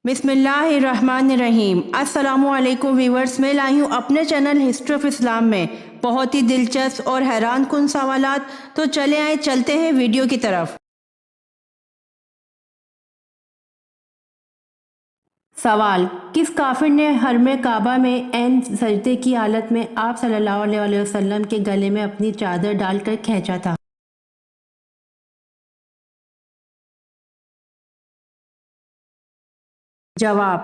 बिस्मिल्लाहिर्रहमानिर्रहीम। अस्सलामुअलैकुम व्यूअर्स, मैं लाई हूँ अपने चैनल हिस्ट्री ऑफ इस्लाम में बहुत ही दिलचस्प और हैरान कुन सवालात। तो चलते हैं वीडियो की तरफ। सवाल: किस काफिर ने हरमे काबा में ऐन सजदे की हालत में आप सल्लल्लाहु अलैहि वसल्लम के गले में अपनी चादर डालकर खींचा था? जवाब: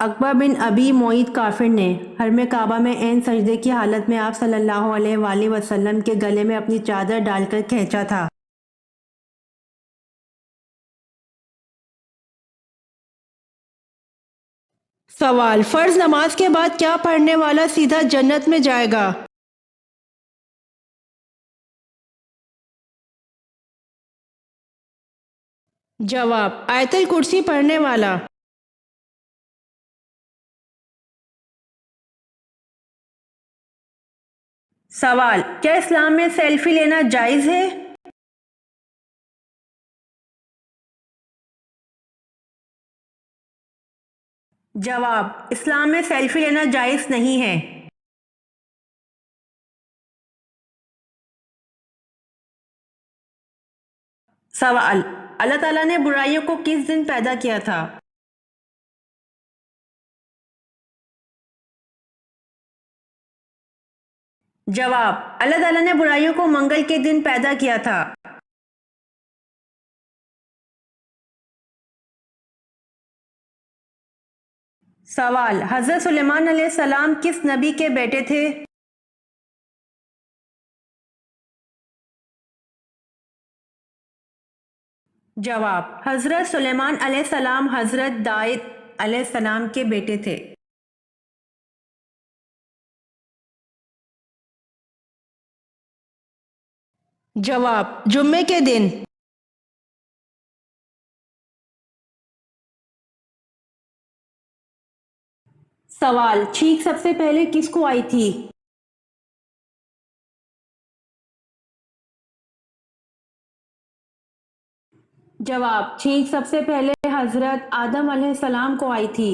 अकबर बिन अबी मोइत काफिर ने हरमे काबा में ऐन सजदे की हालत में आप सल्लल्लाहु अलैहि वसल्लम के गले में अपनी चादर डालकर खींचा था। सवाल: फर्ज नमाज के बाद क्या पढ़ने वाला सीधा जन्नत में जाएगा? जवाब: आयतल कुर्सी पढ़ने वाला। सवाल: क्या इस्लाम में सेल्फी लेना जायज है? जवाब: इस्लाम में सेल्फी लेना जायज नहीं है। सवाल: अल्लाह ताला ने बुराइयों को किस दिन पैदा किया था? जवाब: अल्लाह ताला ने बुराइयों को मंगल के दिन पैदा किया था। सवाल: हजरत सुलेमान अलैहिस्सलाम किस नबी के बेटे थे? जवाब: हजरत सुलेमान अलैहिस्सलाम हजरत दाऊद अलैहिस्सलाम के बेटे थे। जवाब: जुम्मे के दिन। सवाल: छींक सबसे पहले किसको आई थी? जवाब: छींक सबसे पहले हजरत आदम अलैहिस्सलाम को आई थी।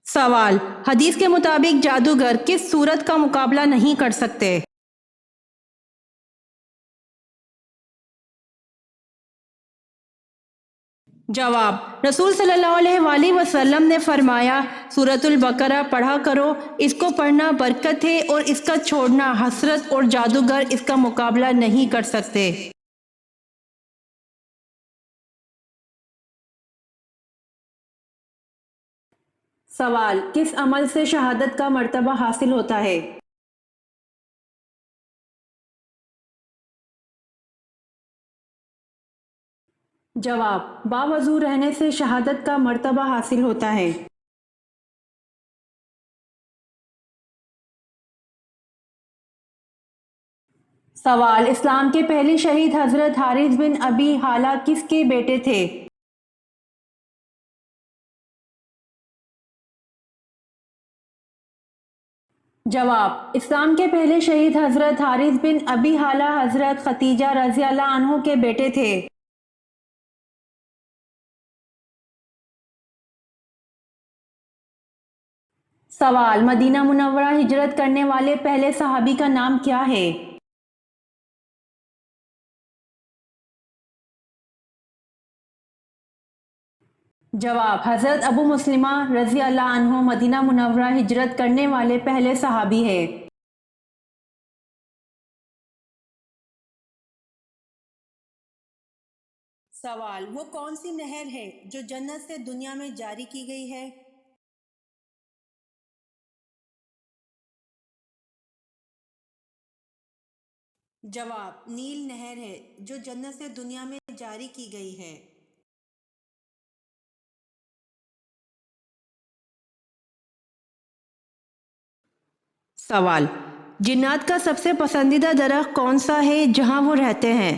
सवाल: हदीस के मुताबिक जादूगर किस सूरत का मुकाबला नहीं कर सकते? जवाब: रसूल सल्लल्लाहु अलैहि वसल्लम ने फरमाया, सूरतुल बकरा पढ़ा करो, इसको पढ़ना बरकत है और इसका छोड़ना हसरत, और जादूगर इसका मुकाबला नहीं कर सकते। सवाल: किस अमल से शहादत का मर्तबा हासिल होता है? जवाब: बावजू रहने से शहादत का मर्तबा हासिल होता है। सवाल: इस्लाम के पहले शहीद हजरत हारिस बिन अबी हाला किसके बेटे थे? जवाब: इस्लाम के पहले शहीद हजरत हारिस बिन अबी हाला हजरत खतीजा रज़ी अल्लाह अन्हो के बेटे थे। सवाल: मदीना मुनव्वरा हिजरत करने वाले पहले सहाबी का नाम क्या है? जवाब: हजरत अबू मुस्लिमा रज़ी अल्लाह अन्हो मदीना मुनव्वरा हिजरत करने वाले पहले सहाबी है। सवाल: वो कौन सी नहर है जो जन्नत से दुनिया में जारी की गई है? जवाब: नील नहर है जो जन्नत से दुनिया में जारी की गई है। सवाल: जिन्नात का सबसे पसंदीदा दरख्त कौन सा है जहां वो रहते हैं?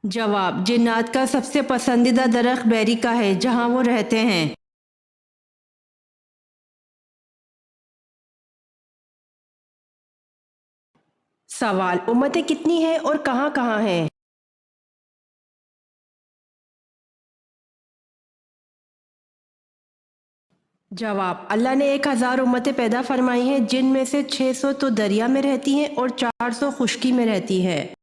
जवाब: जिन्नात का सबसे पसंदीदा दरख्त बैरी का है जहां वो रहते हैं। सवाल, उम्मतें कितनी हैं और कहाँ कहाँ हैं? जवाब, अल्लाह ने 1000 उम्मतें पैदा फरमाई हैं, जिनमें से 600 तो दरिया में रहती हैं और 400 खुश्की में रहती हैं।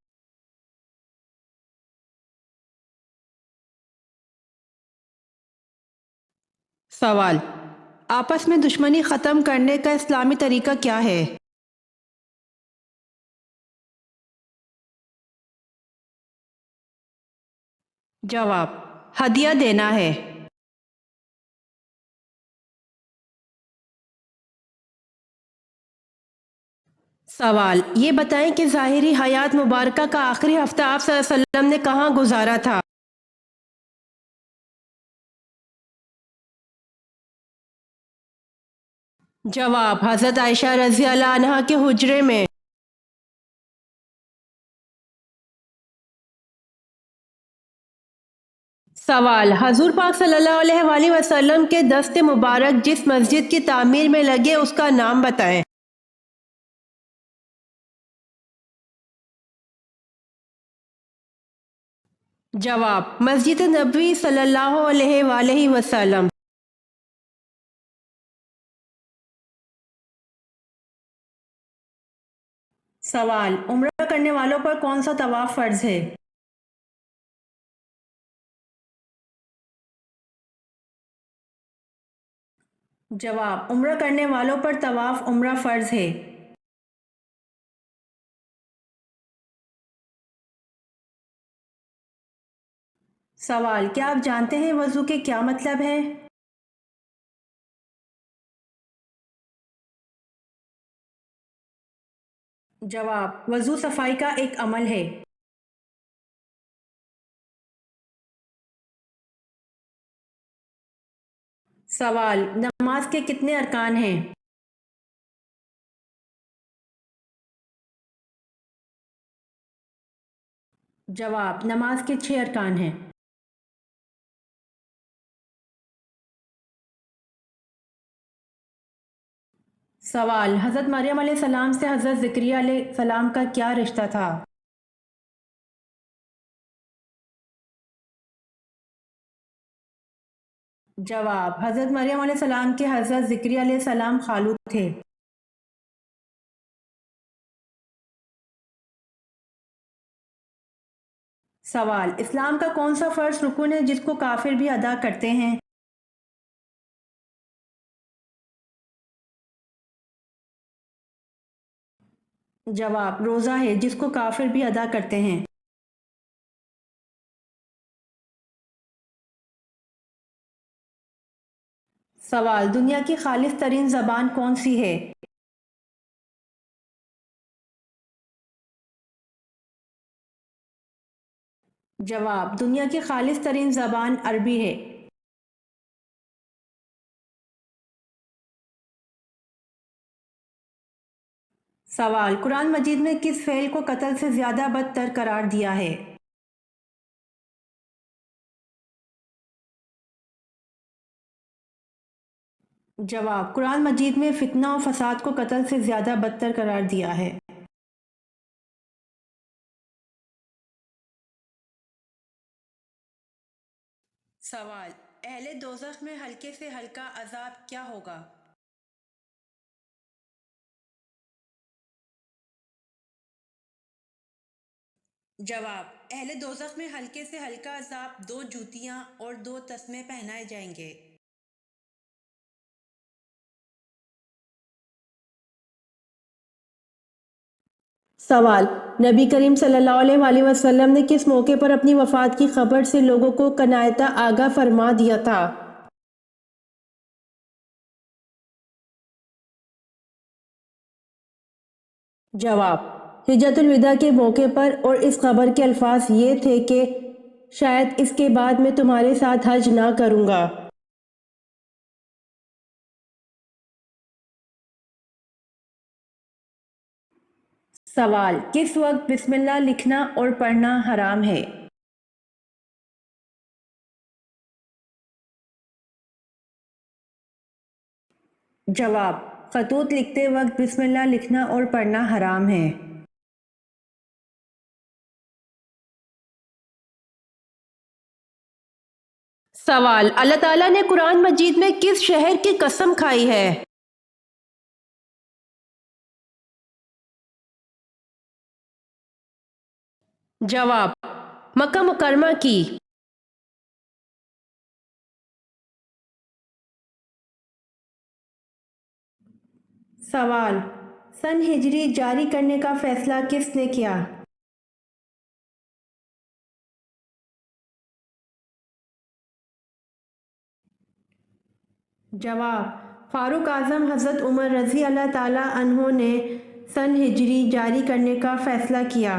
सवाल, आपस में दुश्मनी ख़त्म करने का इस्लामी तरीका क्या है? जवाब, हदिया देना है। सवाल, ये बताएं कि ज़ाहिरी हयात मुबारका का आखिरी हफ्ता आप सल्लल्लाहु अलैहि वसल्लम ने कहाँ गुजारा था? जवाब, हज़रत आयशा रज़ी अल्लाह अन्हा के हुजरे में। सवाल, हजूर पाक सल्लल्लाहु अलैहि वसल्लम के दस्ते मुबारक जिस मस्जिद की तामीर में लगे उसका नाम बताएं। जवाब, मस्जिद नबवी सल्लल्लाहु अलैहि वसल्लम। सवाल, उम्रा करने वालों पर कौन सा तवाफ फर्ज है? जवाब, उम्रा करने वालों पर तवाफ उम्रा फर्ज है। सवाल, क्या आप जानते हैं वजू के क्या मतलब है? जवाब, वजू सफाई का एक अमल है। सवाल, नमाज के कितने अरकान हैं? जवाब, नमाज के 6 अरकान हैं। सवाल, हज़रत मरियम अलैहिस्सलाम से हज़रत ज़करिया अलैहिस्सलाम का क्या रिश्ता था? जवाब, हज़रत मरियम अलैहिस्सलाम के हज़रत ज़करिया अलैहिस्सलाम खालू थे। सवाल, इस्लाम का कौन सा फ़र्ज रुकन है जिसको काफिर भी अदा करते हैं? जवाब, रोज़ा है जिसको काफिर भी अदा करते हैं। सवाल, दुनिया की खालिस तरीन ज़बान कौन सी है? जवाब, दुनिया की खालिस तरीन ज़बान अरबी है। सवाल, कुरान मजीद में किस फ़ेल को कत्ल से ज़्यादा बदतर करार दिया है? जवाब, कुरान मजीद में फितना और फसाद को कत्ल से ज़्यादा बदतर करार दिया है। सवाल, अहले दोज़ख में हल्के से हल्का अज़ाब क्या होगा? जवाब, अहले दोज़ख में हल्के से हल्का अज़ाब 2 जूतियाँ और 2 तस्मे पहनाए जाएंगे। सवाल, नबी करीम सल्लल्लाहु अलैहि वसल्लम ने किस मौके पर अपनी वफ़ात की खबर से लोगों को कनायता आगाह फरमा दिया था? जवाब, हिज्जतुल विदा के मौके पर, और इस खबर के अल्फाज ये थे कि शायद इसके बाद मैं तुम्हारे साथ हज ना करूँगा। सवाल, किस वक्त बिस्मिल्लाह लिखना और पढ़ना हराम है? जवाब, खतूत लिखते वक्त बिस्मिल्लाह लिखना और पढ़ना हराम है। سوال، اللہ تعالیٰ نے قرآن مجید میں کس شہر کی قسم کھائی ہے؟ جواب، مکہ مکرمہ کی۔ سوال، سن ہجری جاری کرنے کا فیصلہ کس نے کیا؟ جواب، فاروق اعظم حضرت عمر رضی اللہ تعالیٰ عنہ نے سن ہجری جاری کرنے کا فیصلہ کیا۔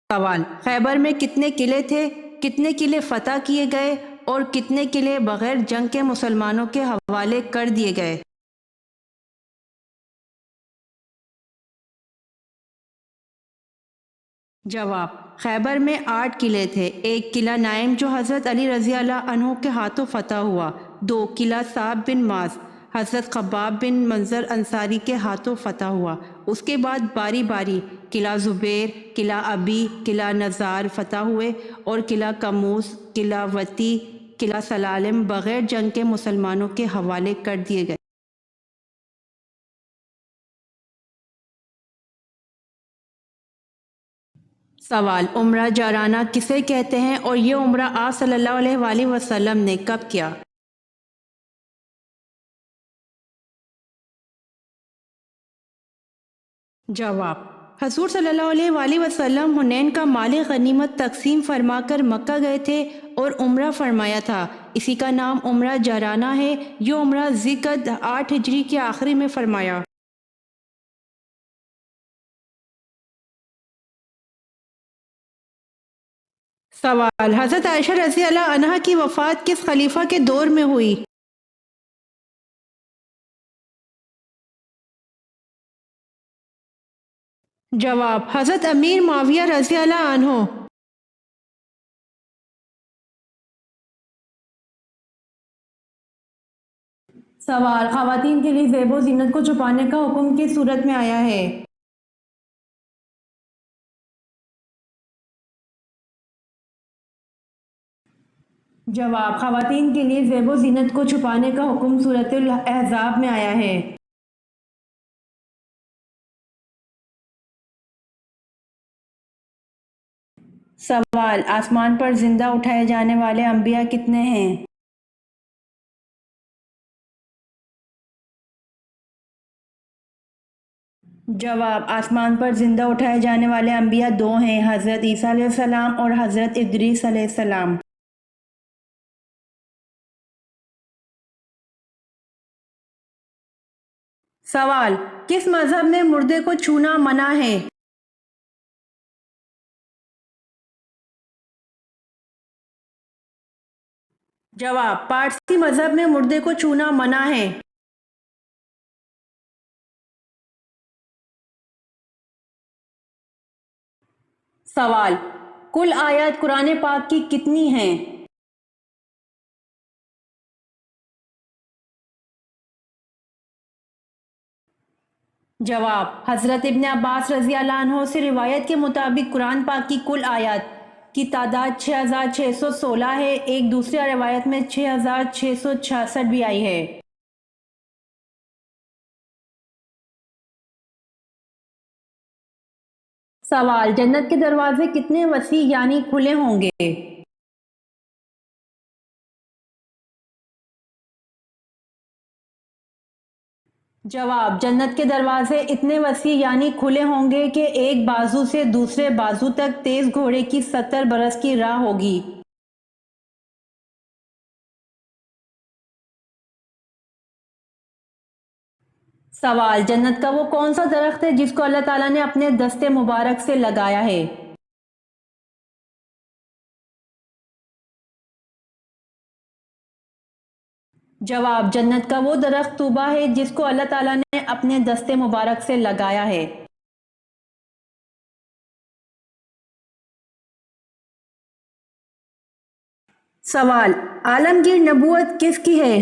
سوال، خیبر میں کتنے قلعے تھے، کتنے قلعے فتح کیے گئے اور کتنے قلعے بغیر جنگ کے مسلمانوں کے حوالے کر دیے گئے؟ جواب، خیبر میں 8 قلعے تھے۔ ایک قلعہ نائم جو حضرت علی رضی اللہ عنہ کے ہاتھوں فتح ہوا۔ 2 قلعہ صعب بن معاذ حضرت خباب بن منظر انصاری کے ہاتھوں فتح ہوا۔ اس کے بعد باری باری قلعہ زبیر، قلعہ ابی، قلعہ نزار فتح ہوئے اور قلعہ کموس، قلعہ وتی، قلعہ سلالم بغیر جنگ کے مسلمانوں کے حوالے کر دیے گئے۔ سوال، عمرہ جارانہ کسے کہتے ہیں اور یہ عمرہ آپ صلی اللہ علیہ وآلہ وسلم نے کب کیا؟ جواب، حضور صلی اللہ علیہ وآلہ وسلم حنین کا مال غنیمت تقسیم فرما کر مکہ گئے تھے اور عمرہ فرمایا تھا، اسی کا نام عمرہ جارانہ ہے۔ یہ عمرہ ذی القعدہ 8 ہجری کے آخری میں فرمایا۔ سوال، حضرت عائشہ رضی اللہ عنہا کی وفات کس خلیفہ کے دور میں ہوئی؟ جواب، حضرت امیر معاویہ رضی اللہ عنہ۔ سوال، خواتین کے لیے زیب و زینت کو چھپانے کا حکم کس صورت میں آیا ہے؟ جواب، خواتین کے لیے زیب و زینت کو چھپانے کا حکم سورۃ الاحزاب میں آیا ہے۔ سوال، آسمان پر زندہ اٹھائے جانے والے انبیاء کتنے ہیں؟ جواب، آسمان پر زندہ اٹھائے جانے والے انبیاء 2 ہیں، حضرت عیسیٰ علیہ السلام اور حضرت ادریس علیہ السلام۔ سوال، کس مذہب میں مردے کو چھونا منع ہے؟ جواب، پارسی مذہب میں مردے کو چھونا منع ہے۔ سوال، کل آیات قرآن پاک کی کتنی ہیں؟ جواب، حضرت ابن عباس رضی اللہ عنہ سے روایت کے مطابق قرآن پاک کی کل آیات کی تعداد 6616 ہے، ایک دوسری روایت میں 6666 بھی آئی ہے۔ سوال، جنت کے دروازے کتنے وسیع یعنی کھلے ہوں گے؟ جواب، جنت کے دروازے اتنے وسیع یعنی کھلے ہوں گے کہ ایک بازو سے دوسرے بازو تک تیز گھوڑے کی 70 برس کی راہ ہوگی۔ سوال، جنت کا وہ کون سا درخت ہے جس کو اللہ تعالیٰ نے اپنے دست مبارک سے لگایا ہے؟ جواب، جنت کا وہ درخت طوبہ ہے جس کو اللہ تعالیٰ نے اپنے دست مبارک سے لگایا ہے۔ سوال، عالمگیر نبوت کس کی ہے؟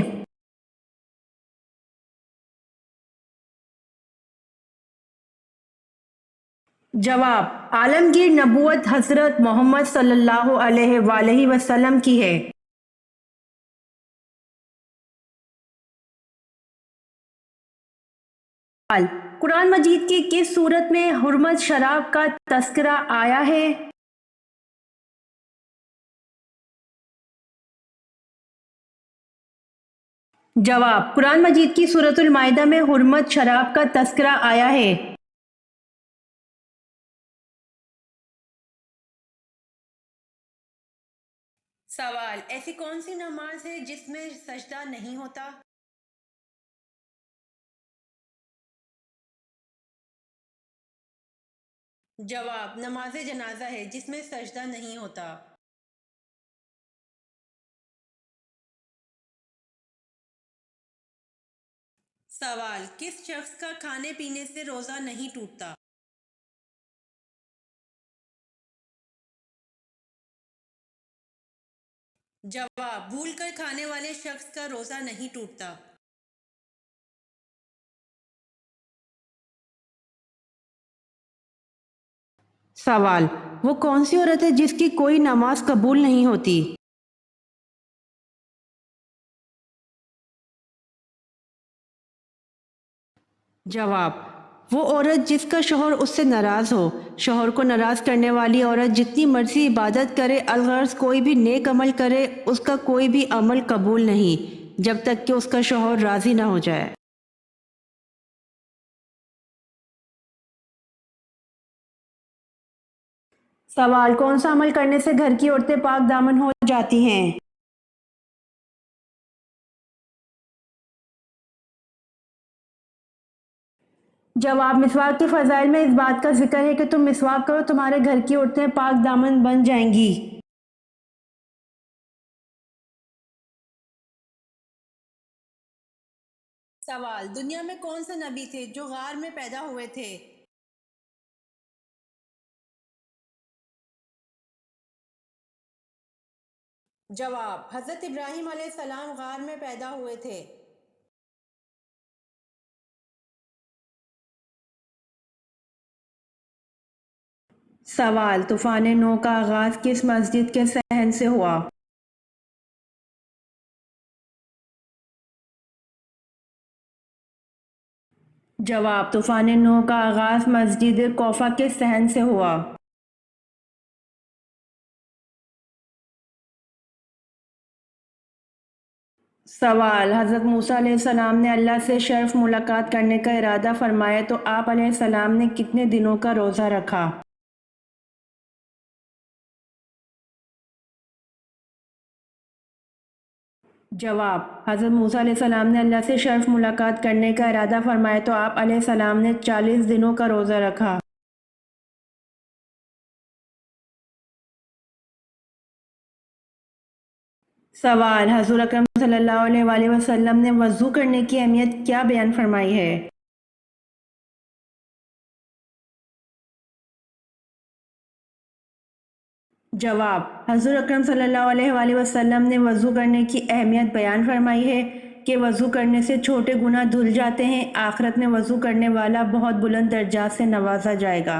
जवाब, आलमगीर नबूवत हजरत मोहम्मद सल्लल्लाहु अलैहि वालैहि वसल्लम की है। सवाल, कुरान मजीद की किस सूरत में हुर्मत शराब का तस्करा आया है? जवाब, कुरान मजीद की सूरतुल माइदा में हुर्मत शराब का तस्करा आया है। सवाल, ऐसी कौन सी नमाज है जिसमें सजदा नहीं होता? जवाब, नमाज जनाजा है जिसमें सजदा नहीं होता। सवाल, किस शख्स का खाने पीने से रोजा नहीं टूटता? जवाब, भूल कर खाने वाले शख्स का रोजा नहीं टूटता। सवाल, वो कौन सी औरत है जिसकी कोई नमाज कबूल नहीं होती? जवाब, वो औरत जिसका शौहर उससे नाराज हो। शौहर को नाराज करने वाली औरत जितनी मर्जी इबादत करे, अलगर्ज कोई भी नेक अमल करे, उसका कोई भी अमल कबूल नहीं जब तक कि उसका शौहर राजी ना हो जाए। सवाल, कौन सा अमल करने से घर की औरतें पाक दामन हो जाती हैं? जवाब, मिसवाक के फजाइल में इस बात का जिक्र है कि तुम मिसवाक करो, तुम्हारे घर की औरतें पाक दामन बन जाएंगी। सवाल, दुनिया में कौन से नबी थे जो गार में पैदा हुए थे? जवाब, हजरत इब्राहिम अलैहिस्सलाम गार में पैदा हुए थे। सवाल, तूफान नू का आगाज किस मस्जिद के सहन से हुआ? जवाब, तूफान नू का आगाज मस्जिद कोफा के सहन से हुआ। सवाल, हज़रत मूसा अलैहिस्सलाम ने अल्लाह से शर्फ मुलाकात करने का इरादा फरमाया तो आप अलैहिस्सलाम ने कितने दिनों का रोज़ा रखा? जवाब, हज़रत मूसा अलैहिस्सलाम ने अल्लाह से शर्फ मुलाकात करने का इरादा फरमाया तो आप अलैहिस्सलाम ने 40 दिनों का रोज़ा रखा। सवाल, हज़ूर अकरम सल्लल्लाहु अलैहि वसल्लम ने वज़ू करने की अहमियत क्या बयान फरमाई है? जवाब, हज़ूर अकरम सल्लल्लाहु अलैहि वसल्लम ने वज़ू करने की अहमियत बयान फरमाई है कि वज़ू करने से छोटे गुनाह धुल जाते हैं, आखिरत में वज़ू करने वाला बहुत बुलंद दर्जात से नवाजा जाएगा।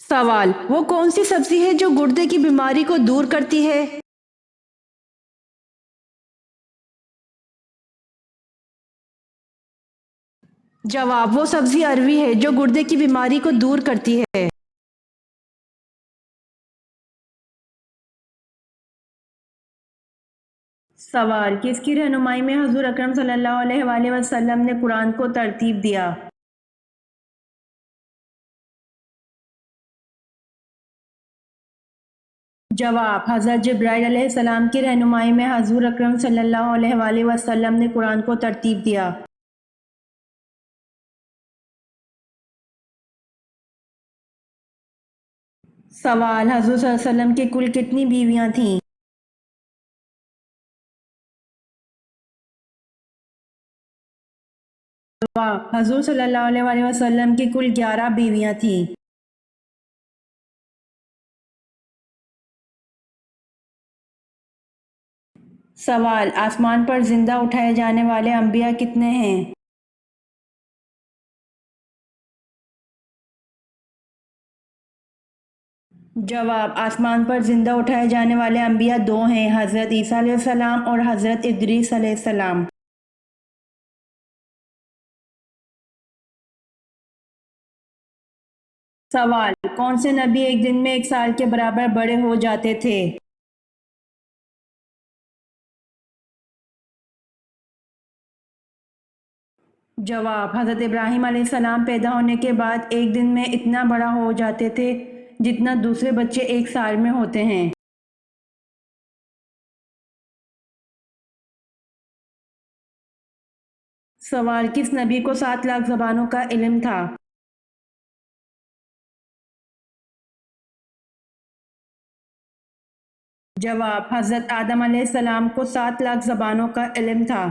सवाल, वो कौन सी सब्जी है जो गुर्दे की बीमारी को दूर करती है? जवाब, वो सब्जी अरवी है जो गुर्दे की बीमारी को दूर करती है। सवाल, किसकी रहनुमाई में हजूर अकरम सल्लल्लाहु अलैहि वसल्लम ने कुरान को तरतीब दिया? जवाब, हज़रत जिब्राइल अलैहिस्सलाम की रहनुमाई में हजूर अकरम सल्लल्लाहु अलैहि वसल्लम ने कुरान को तरतीब दिया। सवाल, हजूर सल्लल्लाहु अलैहि वसल्लम की कुल कितनी बीवियां थीं? जवाब, हजूर सल्लल्लाहु अलैहि वसल्लम की कुल 11 बीवियां थीं। سوال، آسمان پر زندہ اٹھائے جانے والے انبیاء کتنے ہیں؟ جواب، آسمان پر زندہ اٹھائے جانے والے انبیاء 2 ہیں، حضرت عیسیٰ علیہ السلام اور حضرت ادریس علیہ السلام۔ سوال، کون سے نبی ایک دن میں 1 سال کے برابر بڑے ہو جاتے تھے؟ جواب، حضرت ابراہیم علیہ السلام پیدا ہونے کے بعد ایک دن میں اتنا بڑا ہو جاتے تھے جتنا دوسرے بچے 1 سال میں ہوتے ہیں۔ سوال، کس نبی کو 7 لاکھ زبانوں کا علم تھا؟ جواب، حضرت آدم علیہ السلام کو 7 لاکھ زبانوں کا علم تھا۔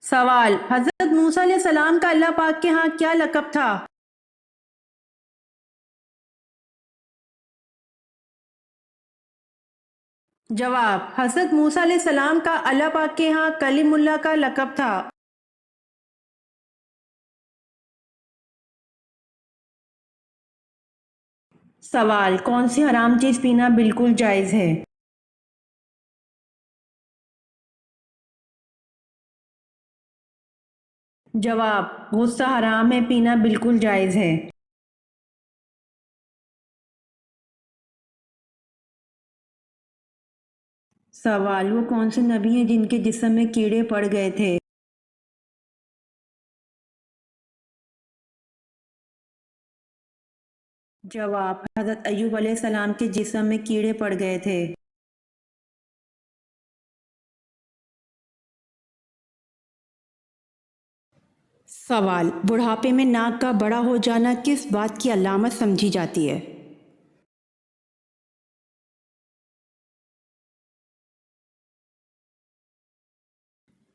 سوال، حضرت موسیٰ علیہ السلام کا اللہ پاک کے ہاں کیا لقب تھا؟ جواب، حضرت موسیٰ علیہ السلام کا اللہ پاک کے ہاں کلیم اللہ کا لقب تھا۔ سوال، کون سی حرام چیز پینا بالکل جائز ہے؟ جواب، غصہ حرام ہے، پینا بالکل جائز ہے۔ سوال، وہ کون سے نبی ہیں جن کے جسم میں کیڑے پڑ گئے تھے؟ جواب، حضرت ایوب علیہ السلام کے جسم میں کیڑے پڑ گئے تھے۔ سوال، بڑھاپے میں ناک کا بڑا ہو جانا کس بات کی علامت سمجھی جاتی ہے؟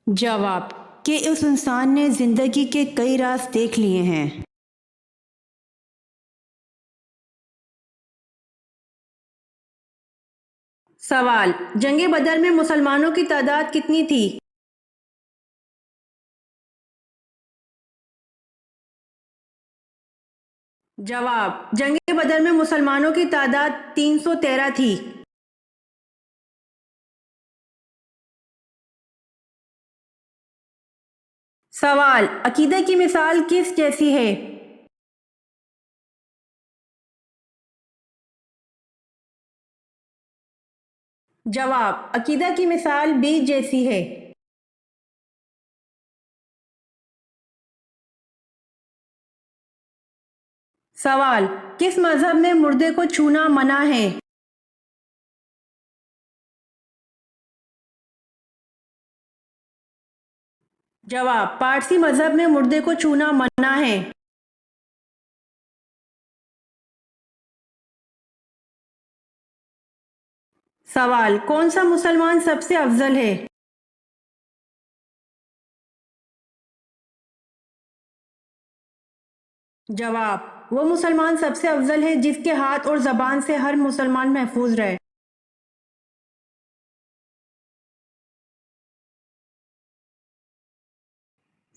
جواب، کہ اس انسان نے زندگی کے کئی راز دیکھ لیے ہیں۔ سوال، جنگ بدر میں مسلمانوں کی تعداد کتنی تھی؟ جواب، جنگ بدر میں مسلمانوں کی تعداد 313 تھی۔ سوال، عقیدہ کی مثال کس جیسی ہے؟ جواب، عقیدہ کی مثال بیج جیسی ہے۔ سوال، کس مذہب میں مردے کو چھونا منع ہے؟ جواب، پارسی مذہب میں مردے کو چھونا منع ہے۔ سوال، کون سا مسلمان سب سے افضل ہے؟ جواب، وہ مسلمان سب سے افضل ہے جس کے ہاتھ اور زبان سے ہر مسلمان محفوظ رہے۔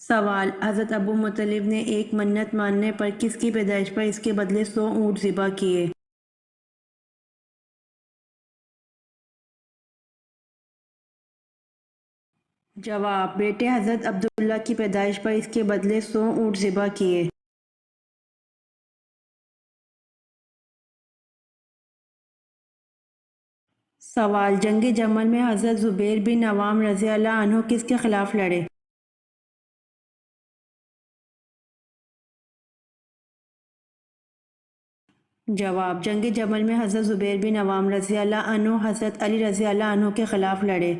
سوال، حضرت ابو مطلب نے ایک منت ماننے پر کس کی پیدائش پر اس کے بدلے 100 اونٹ ذبح کیے؟ جواب، بیٹے حضرت عبداللہ کی پیدائش پر اس کے بدلے 100 اونٹ ذبح کیے۔ سوال، جنگ جمل میں حضرت زبیر بن عوام رضی اللہ عنہ کس کے خلاف لڑے؟ جواب، جنگ جمل میں حضرت زبیر بن عوام رضی اللہ عنہ حضرت علی رضی اللہ عنہ کے خلاف لڑے۔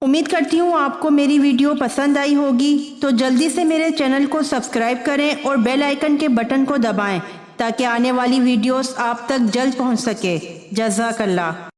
امید کرتی ہوں آپ کو میری ویڈیو پسند آئی ہوگی، تو جلدی سے میرے چینل کو سبسکرائب کریں اور بیل آئیکن کے بٹن کو دبائیں تاکہ آنے والی ویڈیوز آپ تک جلد پہنچ سکے۔ جزاک اللہ۔